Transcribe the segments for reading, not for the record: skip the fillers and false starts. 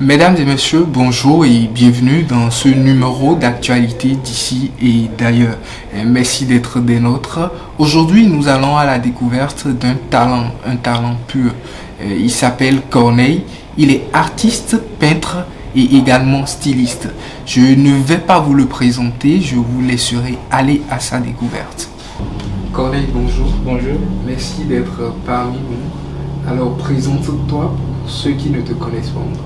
Mesdames et messieurs, bonjour et bienvenue dans ce numéro d'actualité d'ici et d'ailleurs. Merci d'être des nôtres. Aujourd'hui, nous allons à la découverte d'un talent pur. Il s'appelle Corneille. Il est artiste, peintre et également styliste. Je ne vais pas vous le présenter, je vous laisserai aller à sa découverte. Corneille, bonjour. Bonjour. Merci d'être parmi nous. Alors, présente-toi pour ceux qui ne te connaissent pas encore.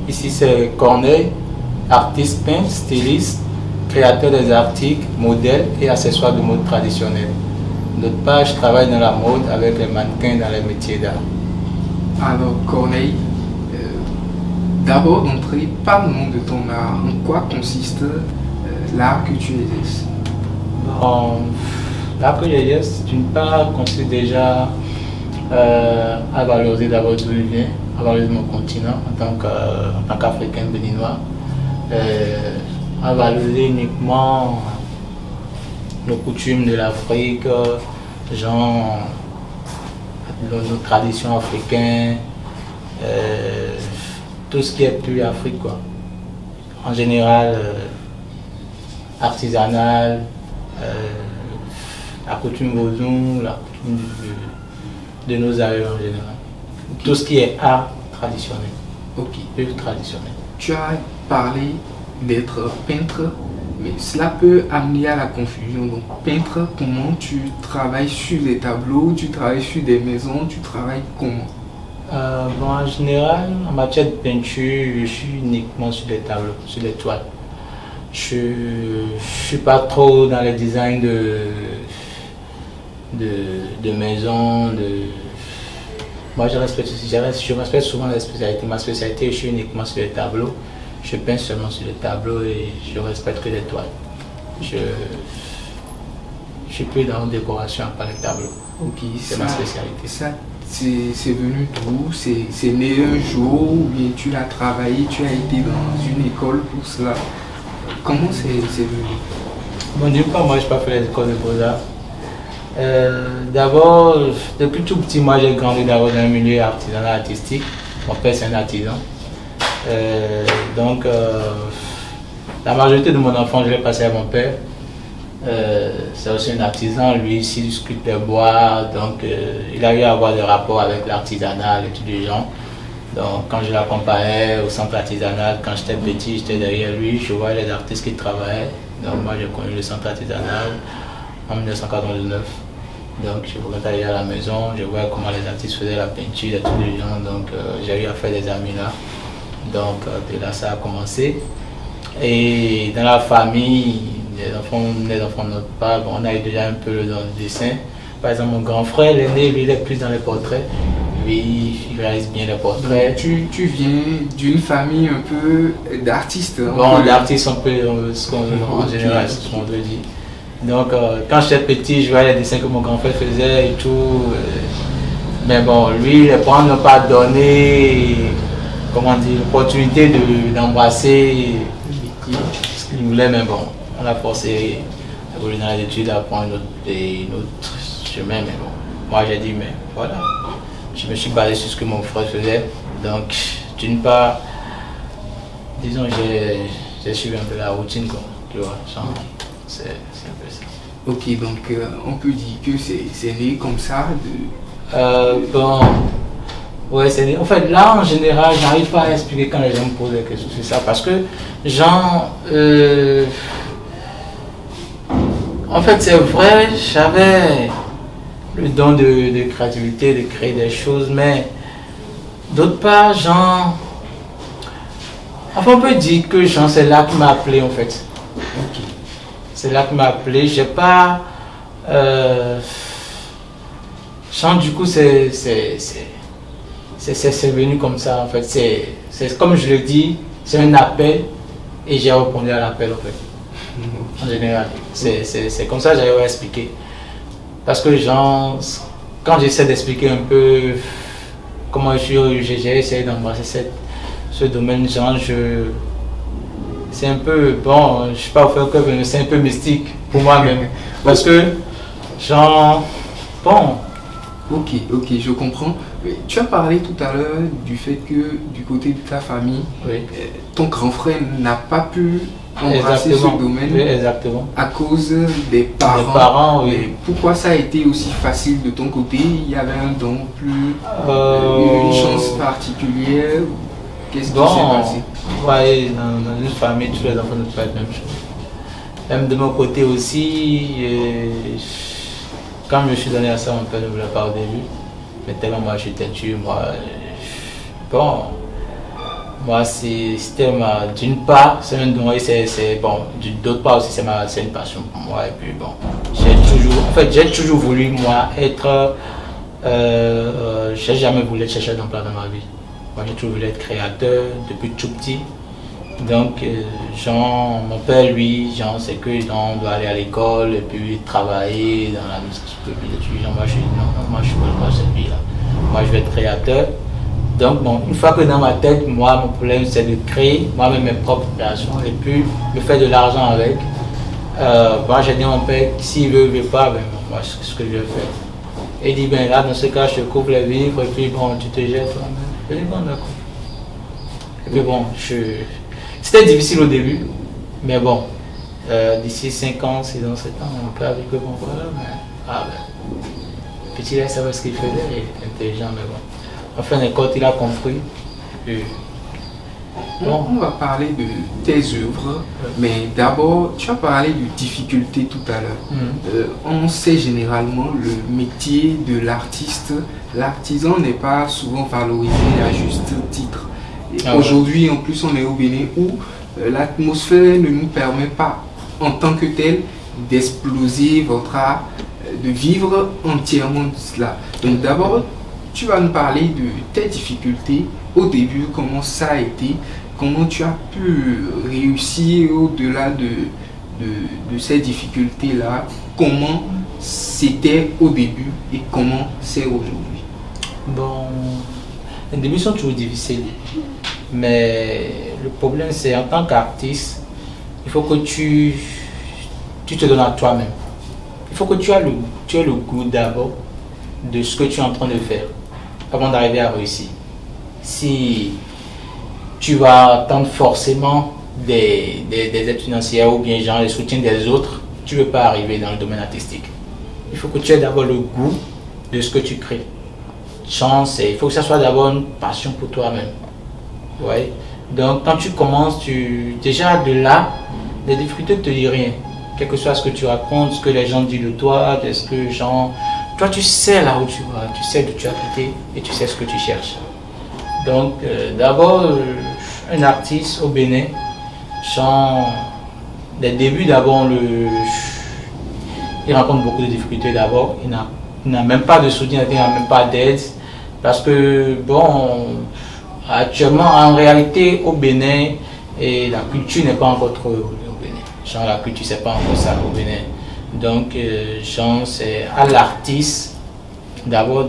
Ici c'est Corneille, artiste peintre, styliste, créateur des articles, modèles et accessoires de mode traditionnelle. D'autre part, je travaille dans la mode avec les mannequins dans les métiers d'art. Alors Corneille, d'abord d'entrée, parle-nous de ton art. En quoi consiste l'art que tu exerces? Bon, l'art que j'exerce, d'une part, consiste déjà à valoriser d'abord d'où je viens, à valoriser mon continent en tant qu'Africain béninois, à valoriser uniquement nos coutumes de l'Afrique, genre nos traditions africaines, tout ce qui est plus Afrique quoi. En général, artisanal, la coutume Bozou, la coutume de nos aïeux en général. Okay. Tout ce qui est art traditionnel. Ok. Plus traditionnel. Tu as parlé d'être peintre, mais cela peut amener à la confusion. Donc peintre, comment tu travailles sur des tableaux, tu travailles sur des maisons, tu travailles comment? Bon, en général, en matière de peinture, je suis uniquement sur des tableaux, sur des toiles. Je ne suis pas trop dans le design de maisons, Moi, je respecte souvent les spécialités. Ma spécialité, je suis uniquement sur les tableaux. Je peins seulement sur les tableaux et je respecte que les toiles. Je suis plus dans la décoration par les tableaux. Ok, c'est ma spécialité. Ça, c'est venu d'où? C'est né un jour ou bien tu l'as travaillé, tu as été dans une école pour cela? Comment c'est venu? Bon, du coup, moi, je n'ai pas fait les écoles de beaux-arts. D'abord, depuis tout petit, moi j'ai grandi d'abord dans un milieu artisanal artistique. Mon père c'est un artisan. Donc, la majorité de mon enfance, je l'ai passé à mon père. C'est aussi un artisan, lui ici, il sculpte des bois. Donc, il a eu à avoir des rapports avec l'artisanal et tout du genre. Donc, quand je l'accompagnais au centre artisanal, quand j'étais petit, j'étais derrière lui, je voyais les artistes qui travaillaient. Donc, moi j'ai connu le centre artisanal en 1999. Donc je revenais à la maison, je voyais comment les artistes faisaient la peinture et tous les gens, donc j'ai eu à faire des amis là. Donc de là ça a commencé. Et dans la famille, les enfants de notre père, bon, on a eu déjà un peu le don du dessin. Par exemple mon grand frère, l'aîné, lui il est plus dans les portraits. Lui, il réalise bien les portraits. Tu viens d'une famille un peu d'artistes. Bon, d'artistes un peu, en général, c'est ce qu'on veut dire. Donc, quand j'étais petit, je voyais les dessins que mon grand frère faisait et tout. Mais bon, lui, les parents n'ont pas donné, comment dire, l'opportunité d'embrasser ce qu'il voulait. Mais bon, on a forcé à voler dans les études, à prendre notre chemin. Mais bon, moi j'ai dit, mais voilà. Je me suis basé sur ce que mon frère faisait. Donc, d'une part, disons, j'ai suivi un peu la routine, quoi. Tu vois, c'est un peu ça. Ok, donc on peut dire que c'est né comme ça Bon, ouais, c'est né. En fait, là, en général, j'arrive pas à expliquer quand les gens me posent des questions sur ça. Parce que, genre, en fait, c'est vrai, j'avais le don de créativité, de créer des choses, mais d'autre part, genre, enfin, on peut dire que genre, c'est là qui m'a appelé, en fait. Ok. C'est là qu'il m'a appelé. J'ai pas. Du coup, c'est venu comme ça en fait. C'est comme je le dis, c'est un appel et j'ai répondu à l'appel en fait. En général, c'est comme ça que j'arrive à expliquer. Parce que genre, quand j'essaie d'expliquer un peu comment j'ai essayé d'embrasser ce domaine, genre c'est un peu, bon, je ne sais pas vous faire quoi, mais c'est un peu mystique pour moi-même. Parce que, genre, bon. Ok, je comprends. Oui, tu as parlé tout à l'heure du fait que du côté de ta famille, Oui. ton grand frère n'a pas pu embrasser Exactement. ce domaine Oui, exactement. à cause des parents. Les parents, oui. Mais pourquoi ça a été aussi facile de ton côté? Il y avait un don plus, une chance particulière? Qu'est-ce qui s'est passé? Ouais, dans une famille, tous les enfants ne font pas la même chose. Même de mon côté aussi, quand je me suis donné à ça, mon père ne voulait pas au début. Mais tellement moi j'étais dur, bon, moi c'était d'une part, c'est un don, c'est bon, d'autre part aussi c'est une passion pour moi. Et puis bon, j'ai toujours voulu moi être, j'ai jamais voulu être chercheur d'emploi dans ma vie. Moi j'ai toujours voulu être créateur depuis tout petit. Donc, mon père, lui, c'est que on doit aller à l'école et puis travailler dans la musique. Moi, je suis pas cette vie-là. Moi, je vais être créateur. Donc, bon, une fois que dans ma tête, moi, mon problème, c'est de créer moi-même mes propres créations et puis me faire de l'argent avec. Moi, j'ai dit à mon père, s'il veut pas, ben, moi, c'est ce que je vais faire. Et il dit, ben là, dans ce cas, je te coupe les vivres et puis bon, tu te jettes toi-même. Je dis, bon, d'accord. Et puis bon, c'était difficile au début, mais bon, d'ici 5 ans, 6 ans, 7 ans, on peut avec eux, bon voilà, mais petit là, il savait ce qu'il faisait, il était intelligent, mais bon. En fin de compte, il a compris. Bon. On va parler de tes œuvres, mais d'abord, tu as parlé de difficultés tout à l'heure. On sait généralement le métier de l'artiste, l'artisan n'est pas souvent valorisé à juste titre. Aujourd'hui, en plus, on est au Bénin où l'atmosphère ne nous permet pas, en tant que tel, d'exploser votre art, de vivre entièrement de cela. Donc d'abord, tu vas nous parler de tes difficultés au début, comment ça a été, comment tu as pu réussir au-delà de ces difficultés-là, comment c'était au début et comment c'est aujourd'hui. Bon, les débuts sont toujours difficiles. Mais le problème, c'est en tant qu'artiste, il faut que tu te donnes à toi-même. Il faut que tu aies le goût d'abord de ce que tu es en train de faire avant d'arriver à réussir. Si tu vas attendre forcément des aides financières ou bien genre le soutien des autres, tu ne veux pas arriver dans le domaine artistique. Il faut que tu aies d'abord le goût de ce que tu crées. Il faut que ça soit d'abord une passion pour toi-même. Ouais. Donc quand tu commences, déjà de là, les difficultés ne te disent rien. Quel que soit ce que tu racontes, ce que les gens disent de toi, toi tu sais là où tu vas, tu sais d'où tu as quitté et tu sais ce que tu cherches. Donc d'abord, un artiste au Bénin, les débuts d'abord, il rencontre beaucoup de difficultés d'abord, il n'a même pas de soutien, il n'a même pas d'aide, parce que bon, actuellement en réalité au Bénin, et la culture n'est pas encore trop au Bénin. La culture c'est pas encore ça au Bénin. Donc c'est à l'artiste d'abord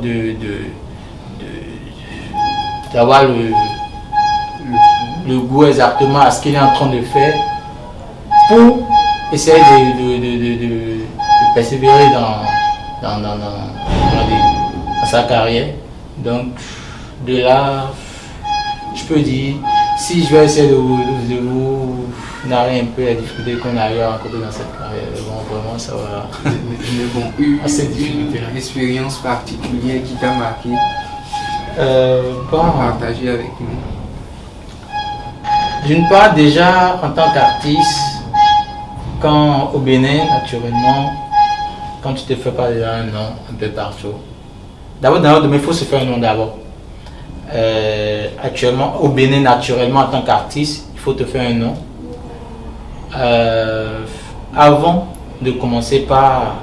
d'avoir le goût exactement à ce qu'il est en train de faire pour essayer de persévérer dans sa carrière. Donc de là, je peux dire, si je vais essayer de vous narrer un peu les difficultés qu'on a eu à rencontrer dans cette carrière, bon, vraiment ça va. Mais bon, une expérience particulière qui t'a marqué à partager avec nous. D'une part, déjà en tant qu'artiste, quand au Bénin, naturellement, quand tu te fais pas déjà un nom un peu partout, d'abord dans notre domaine, il faut se faire un nom d'abord. Actuellement, au Bénin, naturellement, en tant qu'artiste, il faut te faire un nom. Avant de commencer par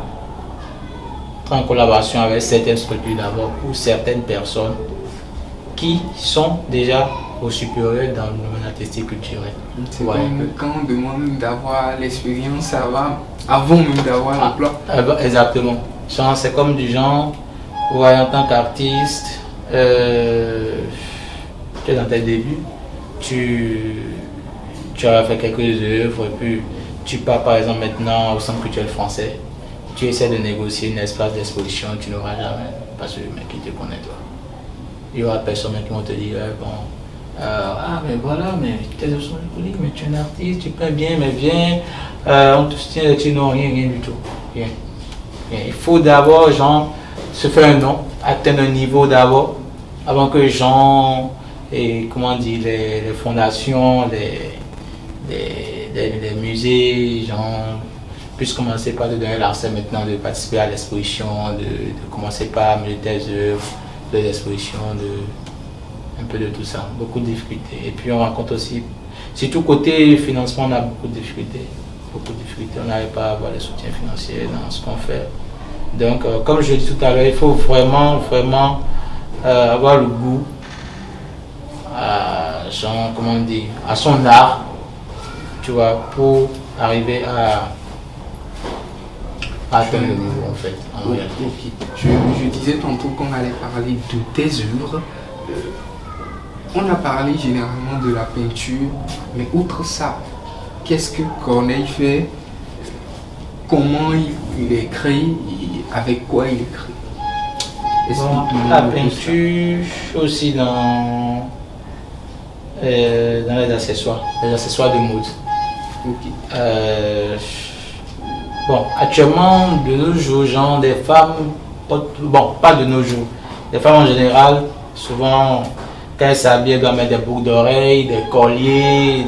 être en collaboration avec certaines structures d'abord ou certaines personnes qui sont déjà au supérieur dans le domaine artistique culturel. C'est comme quand on demande d'avoir l'expérience avant même d'avoir l'emploi. Exactement. C'est comme du genre, ouais, en tant qu'artiste, tu es dans tes débuts, tu as fait quelques œuvres et puis tu pars par exemple maintenant au Centre culturel français, tu essaies de négocier un espace d'exposition, tu n'auras jamais parce que le mec qui te connaît toi. il y aura personne qui vont te dire, bon, ah, mais voilà, mais tes œuvres sont jolies, mais tu es un artiste, tu peins bien, mais viens, on te soutient, et tu n'as rien du tout. Rien. Il faut d'abord, genre, se faire un nom, atteindre un niveau d'abord, avant que, genre, et comment dire, les fondations, les musées, genre, puissent commencer par te donner l'accès maintenant de participer à l'exposition, de commencer par amener tes œuvres, de l'exposition, un peu de tout ça, beaucoup de difficultés. Et puis on rencontre aussi, surtout côté financement, on a beaucoup de difficultés. On n'arrive pas à avoir les soutiens financiers dans ce qu'on fait. Donc, comme je dis tout à l'heure, il faut vraiment avoir le goût à son art, tu vois, pour arriver à atteindre le niveau en fait. Oui, okay. Je disais tantôt qu'on allait parler de tes œuvres. On a parlé généralement de la peinture, mais outre ça, qu'est-ce que Corneille fait? Comment il écrit? Avec quoi il écrit? La peinture, je suis aussi dans les accessoires de mode. Okay. Bon, actuellement, de nos jours, genre des femmes, bon, pas de nos jours, les femmes en général, souvent, quand elles s'habillent, elles doivent mettre des boucles d'oreilles, des colliers,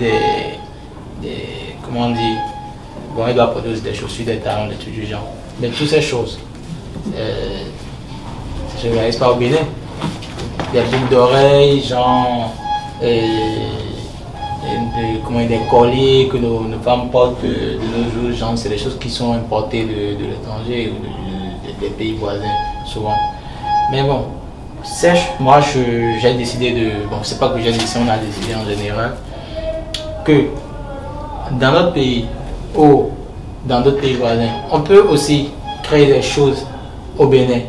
comment dire, bon, elles doivent produire des chaussures, des talons, des trucs du genre. Mais toutes ces choses, je ne réalise pas au Bénin. Des boucles d'oreilles, genre, des colliers que nos femmes portent de nos jours, genre, c'est des choses qui sont importées de l'étranger ou des pays voisins, souvent. Mais bon, moi j'ai décidé bon, c'est pas que j'ai décidé, on a décidé en général, que dans notre pays ou dans d'autres pays voisins, on peut aussi créer des choses au Bénin.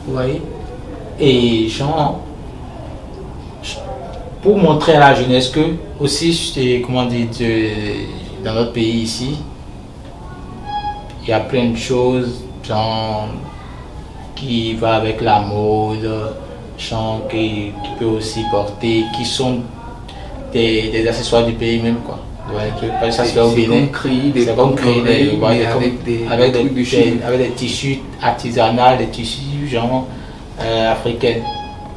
Vous voyez? Et genre, pour montrer à la jeunesse que aussi, comment dire, dans notre pays ici, il y a plein de choses genre, qui va avec la mode, genre, qui peut aussi porter, qui sont des accessoires du pays même quoi. Ouais, ça se fait au Bénin. C'est comme créer avec des tissus artisanaux, des tissus genre africains.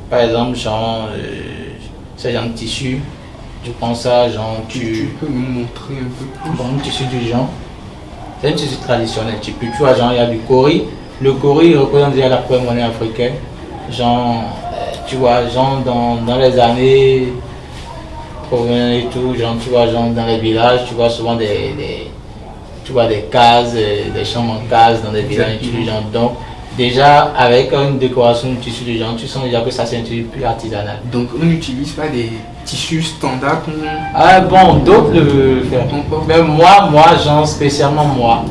Par exemple, genre ce genre de tissu, je pense ça, genre tu peux nous montrer un peu plus? Bon, un tissu du genre, c'est un tissu traditionnel. Tu vois, genre il y a du kori. Le kori représente déjà la première monnaie africaine. Genre, tu vois, genre dans les années et tout, genre, tu vois, genre dans les villages, tu vois souvent des cases, des chambres en cases dans des villages, genre. Donc, déjà, avec une décoration de tissu de genre, tu sens déjà que ça c'est un tissu plus artisanal. Donc, on n'utilise pas des tissus standards qu'on... Ah bon, d'autres le font. Mais moi, genre, spécialement moi,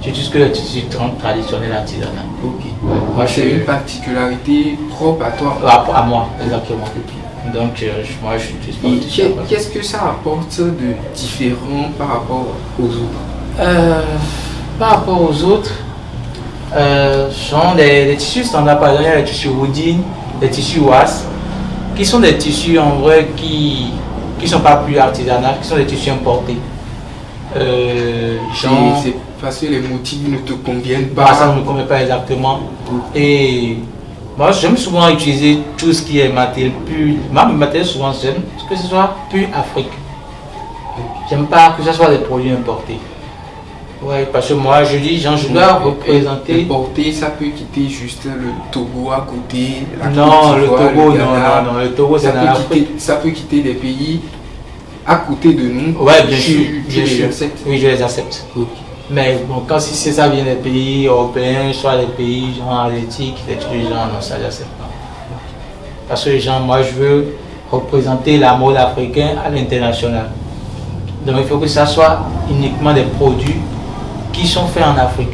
j'utilise que le tissu traditionnel artisanal. Ok. Moi, c'est une particularité propre à toi. À moi, exactement. Donc, moi, je n'utilise pas le tissu. Qu'est-ce que ça apporte de différent par rapport aux autres? Par rapport aux autres, sont des tissus standards, par exemple, il y a les tissus Woodin, les tissus Was, qui sont des tissus en vrai qui sont pas plus artisanaux, qui sont des tissus importés. C'est parce que les motifs ne te conviennent pas. Ça ne me convient pas exactement. Et moi, j'aime souvent utiliser tout ce qui est matériel pur. Même matériel, souvent, j'aime que ce soit pur Afrique. J'aime pas que ce soit des produits importés. Ouais, parce que moi je dis, genre, je dois représenter. Importer, ça peut quitter juste le Togo à côté. Non, le Togo, non, le Togo, c'est dans l'Afrique. Ça peut quitter des pays à côté de nous. Ouais, bien sûr. Tu les acceptes? Oui, je les accepte. Okay. Mais bon, quand si ça vient des pays européens, soit des pays genre asiatiques, des trucs genre, non, ça j'accepte pas. Parce que genre, moi je veux représenter la mode africaine à l'international. Donc il faut que ça soit uniquement des produits qui sont faits en Afrique.